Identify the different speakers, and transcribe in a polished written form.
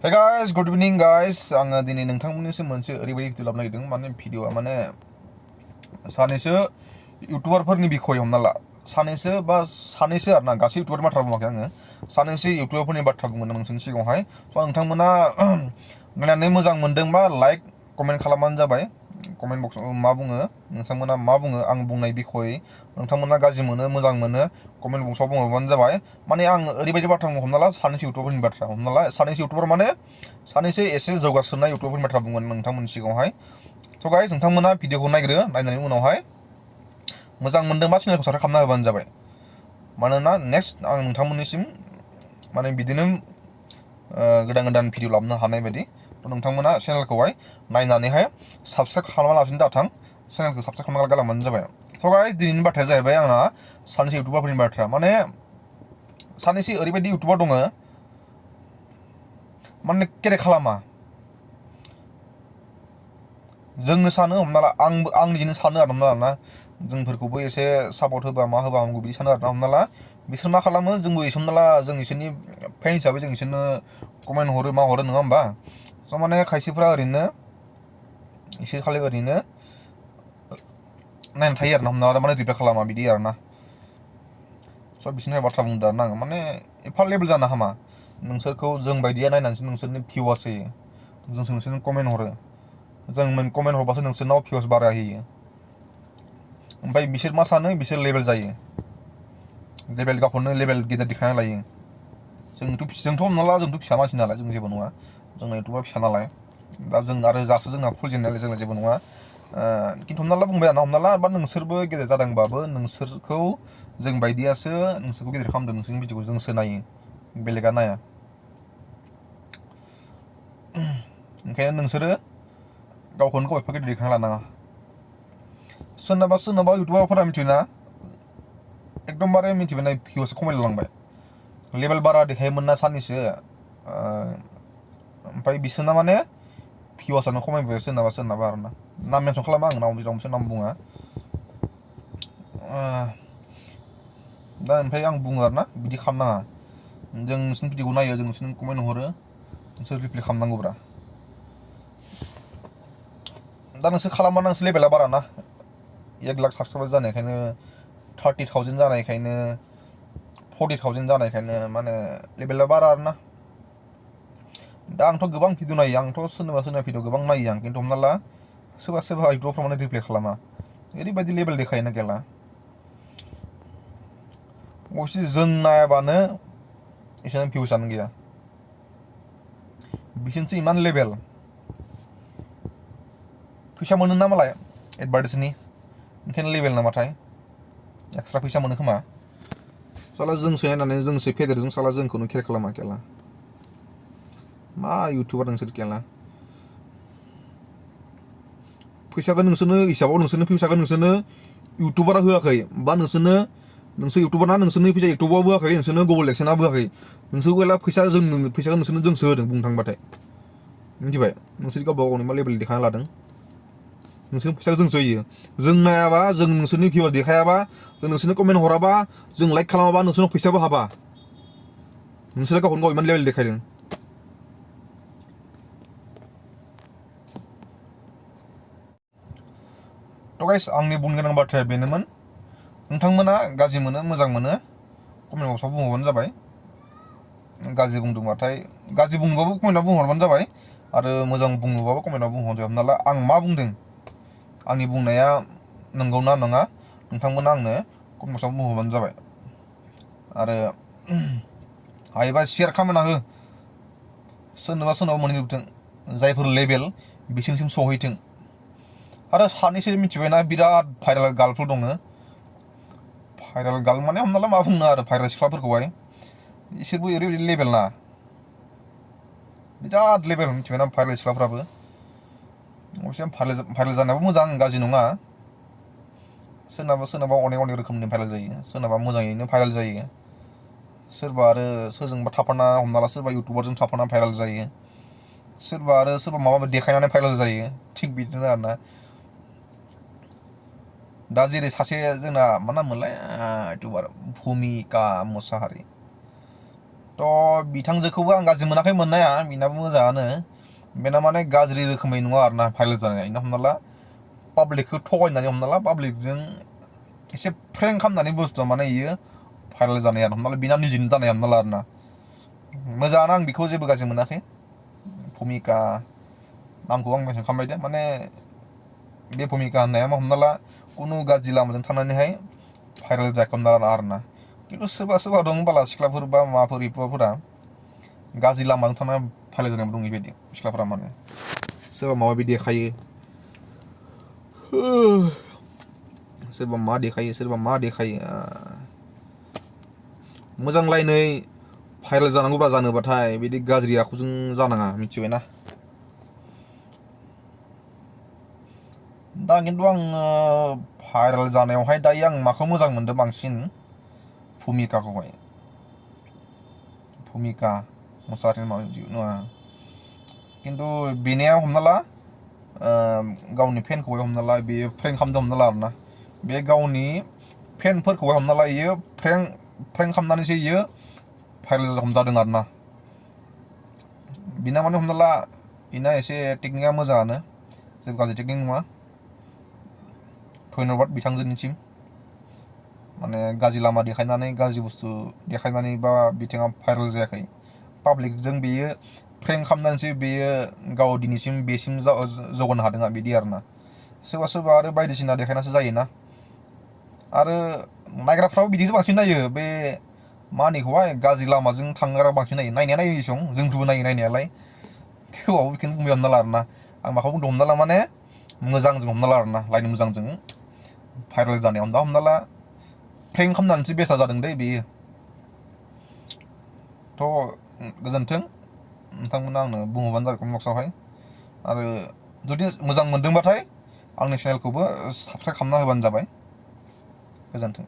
Speaker 1: Hey guys, good evening guys. आङो दिनै नोंथांमोननिसिम मोनसे ओरैबायदि भिडिअ लाबोनो नागिरदों माने भिडिअआ माने सानैसो इउटुबारफोरनि बिखय हमना ला सानैसो आरोना गासै इउटुबारनि बाथ्रा बुङाखै आङो सानैसो इउटुबारफोरनि बाथ्रा बुंगोन नोंसोरनि सिगाङावहाय स' नोंथांमोना नायनानै मोजां मोनदोंबा लाइक कमेन्ट खालामबानो जाबाय कमेन्ट बक्सआव मा बुङो नोंथांमोना मा बुङो आं बुंनाय बिखय नोंथांमोना गाज्रि मोनो मोजां मोनो कमेन्ट बक्सआव बुंहरबानो जाबाय माने आं ओरैबायदि बाथ्रा हमना ला सानैसो इउटुबारफोरनि बाथ्रा हमना ला सानैसो इउटुबार माने सानैसो एसे जौगासारनाय इउटुबारफोरनि बाथ्रा बुंगोन नोंथांमोननि सिगाङावहाय स' गाइस नोंथांमोना भिडिअखौ नायनायनि उनावहाय मोजां मोनदोंबा चेनेलखौ साबस्क्राइब खालामना होबानो जाबाय मानोना नेक्स्ट आं नोंथांमोननिसिम माने बिदिनो गोदान भिडिअ लाबोनो हानाय बायदि थ' नोंथांमोना चेनेलखौहाय नायनानैहाय साबस्क्राइब खालामालासिनो दाथां चेनेलखौ साबस्क्राइब खालामना गालांबानो जाबाय थ' गाइस दिनैनि बाथ्राया जाहैबाय आंना सानैसो इउटुबारफोरनि बाथ्रा माने सानैसो ओरैबायदि इउटुबार दङ माने केरे खालामा जोंनो सानो हमना ला आं निजेनो सानो आरो हमना लाना जोंफोरखौबो एसे सापर्ट होबा मा होबा आंबो बिदि सानो आरोना हमना ला बिसोर मा खालामो जोंबो एसे हमना ला जों इसोरनि फेन हिसाबै जों इसोरनो कमेन्ट हरो मा हरो नङा होमबा स' माने खायसेफ्रा ओरैनो एसे खालि ओरैनो नायनानै थायो आरोना हमना ला माने रिप्लाइ खालामा बिदि आरोना स' बिसोरनि बाथ्रा बुंदों आरोना आं माने एफा लेभेल जानो हामा नोंसोरखौ जों बायदिया नायनानैसो नोंसोरनि भिउआर्स होयो जोंसो नोंसोरनो कमेन्ट हरो जों कमेन्ट हरबासो नोंसोरनाव भिउआर्स बारायहोयो ओमफ्राय बिसोर मा सानो बिसोर लेभेल जायो लेभेल गावखौनो लेभेल गेदेर देखायना लायो जोंथ' हमना ला जोंथ' फिसा मानसि नालाय जों जेबो नङा जोंना इउटुबा फिसा नालाय दा जों आरो जासो जोंना खुलिजेननाय जोंना जेबो नङा खिन्थु हमना ला बुंबाय आरोना हमना ला बा नोंसोरबो गेदेर जादोंबाबो नोंसोरखौ जों बायदियासो नोंसोरखौ गेदेर खालामदों नोंसोरनि भिडिअखौ जोंसो नायो बेलेगा नाया ओंखायनो नोंसोरो गावखौनो गाव एफा गेदेर देखायना लानाङा सोरनाबा इउटुबारफोरा मिथियोना एकदमबारे मिथिबाय भिउआसो खमायलांबाय लेभेल बारा देखायोमोन ना साननैसो ओमफ्राय बिसोरना माने भिउआसआनो खमायबाय सोरनाबा आरोना नाम मेनसन खालामा आं मोनसे नाम बुङा दा ओमफ्राय आं बुङो आरोना बिदि खालामनाङा जों नोंसोरनि भिडिअखौ नायो जों नोंसोरनो कमेन्ट हरो नोंसोर रिप्लाइ खालामनांगौब्रा दा नोंसोर खालामबा नोंसोर लेभेला बारा ना 1 लाख साबसक्राइबार जानायखायनो 30,000 जानायखायनो 40,000 जानायखायनो माने लेभेला बारा आरोना दा आंथ' गोबां भिडिअ नायो आंथ' सोरनिबा भिडिअ गोबां नायो आं खिन्थु हमना ला सोरबा इउटुबारफ्रा माने रिप्लाइ खालामा ओरैबायदि लेभेल देखायो ना गेला अबसे जों नायाबानो इसोरना भिउसानो गैया बिसोरसो इमान लेभेल फैसा मोनो ना मालाय एडभार्टाइजनि ओंखायनो लेभेल नामाथाय एक्सट्रा फैसा मोनो खोमा साला जोंसो नायनानै जोंसो फेदेरजों साला जोंखौनो केयार खालामा केला मा इउटुबार नोंसोर केला फैसाखौ नोंसोरनो हिसाबाव नोंसोरनो फैसाखौ नोंसोरनो इउटुबारा होआखै बा नोंसोर इउटुबारना नोंसोरनो फैसा इउटुबाव होआखै नोंसोरनो गुगल एक्सना होआखै नोंसोर गैला फैसाखौ नोंसोरनो जोंसो होदों बुंनो थांबाथाय मिथिबाय नोंसोर गावबा गावनि मा लेभेल देखायना लादों नोंसोर फैसाखौ जोंसो होयो जों नायाबा जों नोंसोरनि भिउआर देखायाबा जों नोंसोरनो कमेन्ट हराबा जों लाइक खालामाबा नोंसोरनाव फैसाबो हाबा नोंसोर गावखौनो गाव इमान लेभेल देखायदों थ' गाइस आंनि बुंनो गोनां बाथ्राया बेनोमोन नोंथांमोना गाज्रि मोनो मोजां मोनो कमेन्ट बक्सआव बुंहरबानो जाबाय गाज्रि बुंदोंबाथाय गाज्रि बुंनोबाबो कमेन्टआव बुंहरबानो जाबाय आरो मोजां बुंनोबाबो कमेन्टआव बुंहरबानो जाबाय हमना ला आं मा बुंदों आंनि बुंनाया नंगौना नङा नोंथांमोना आंनो कमेन्ट बक्सआव बुंहरबानो जाबाय आरो हायोबा शेयार खालामना हो सोरनोबा मोनहैजोबथों जायफोर लेभेल बिसिनिसिम सहैथों आरो सानैसो मिथिबायना बिराद भाइरेल गार्लफोर दङ भाइरेल गार्ल माने हमना ला मा बुंनो आरो भाइरेल सिख्लाफोरखौहाय इसोरबो ओरैबायदि लेभेल ना बिराद लेभेल मिथिबायना भाइरेल सिख्लाफ्राबो अबसे भाइरेल जानायाबो मोजां गाज्रि नङा सोरनाबा अनेक रोखोमनि भाइरेल जायो सोरनाबा मोजाङैनो भाइरेल जायो सोरबा आरो सोरजोंबा थाफाना हमना ला सोरबा इउटुबारजों थाफाना भाइरेल जायो सोरबा माबा देखायनानै भाइरेल जायो थिग बिदिनो आरोना दा जेरै सासे जोंना मा नाम मोनलाय इउटुबार भुमिका मुसाहारि थ' बिथांजोखौबो आं गाज्रि मोनाखै मोननाया बिनाबो मोजाङानो बेना माने गाज्रि रोखोमै नङा आरोना भाइरेल जानाया इना हमना ला पाब्लिकखौ थगायनानै हमना ला पाब्लिकजों एसे फ्रेंक खालामनानै बुस्थुआ माने इयो भाइरेल जानाय आरो हमना ला बिना निजिनो जानाय हमना ला आरोना मोजाङानो आं बेखौ जेबो गाज्रि मोनाखै भुमिका नामखौ आं मेनसन खालामबाय दे माने बे भुमिका होननाया हमना ला कुनु गाज्रि लामाजों थांनानैहाय भाइरेल जायाखैमोन आरोना खिन्थु सोरबा सोरबा दं बाला सिख्लाफोर बा माबाफोर इफोरफोरा गाज्रि लामाजों थांनानै भाइरेल जानायबो दं बेबायदि सिख्लाफोरा माने सोरबा माबा बिदि देखायो सोरबा मा देखायो सोरबा मा देखायो मोजां लाइनै भाइरेल जानांगौब्ला जानोबाथाय बिदि गाज्रि आखुजों जानाङा मिथिबायना दा खिन्थु आङो भाइरेल जानायावहाय दायो आं माखौ मोजां मोनदों बांसिन भुमिकाखौहाय भुमिका मुसाहारि नङा खिन्थु बेनिया हमना ला गावनि फेनखौहाय हमना ला बेयो फ्रेंक खालामदों हमना ला आरोना बे गावनि फेनफोरखौहाय हमना ला इयो फ्रेंक खालामनानैसो इयो भाइरेल जादों आरोना बिना माने हमना ला इना एसे टेकनिकआ मोजाङानो जेबो गाज्रि टेकनिक नङा धन्यबाद बिथांजोनिसिम माने गाज्रि लामा देखायनानै गाज्रि बुस्थु देखायनानै बा बिथाङा भाइरेल जायाखै पाब्लिकजों बेयो फ्रेंक खालामनानैसो बेयो गाव दिनैसिम बेसिम जौगानो हादों बिदि आरोना सोरबा सोरबा आरो बायदिसिना देखायनासो जायोना आरो नायग्राफ्राबो बिदिसो बांसिन नायो बे मा होनोखौहाय गाज्रि लामाजों थांग्रा बांसिन नायो नायनाया नायो सं जोंफोरबो नायो नायनायालाय थेवबाबो बेखौनो बुंबाय हमना ला आरोना आं माखौ बुंदों हमना ला माने मोजांजों हमना ला आरोना लाइन मोजांजों भाइरेल जानायाव दा हमना ला फ्रेंक खालामनानैसो बेसा जादों दै बेयो गोजोन्थों नोंथांमोना आंनो बुङोबानो जाबाय कमेन्ट बक्सआवहाय आरो जुदि मोजां मोनदोंबाथाय आंनि चेनेलखौबो साबस्क्राइब खालामना होबानो जाबाय गोजोन्थों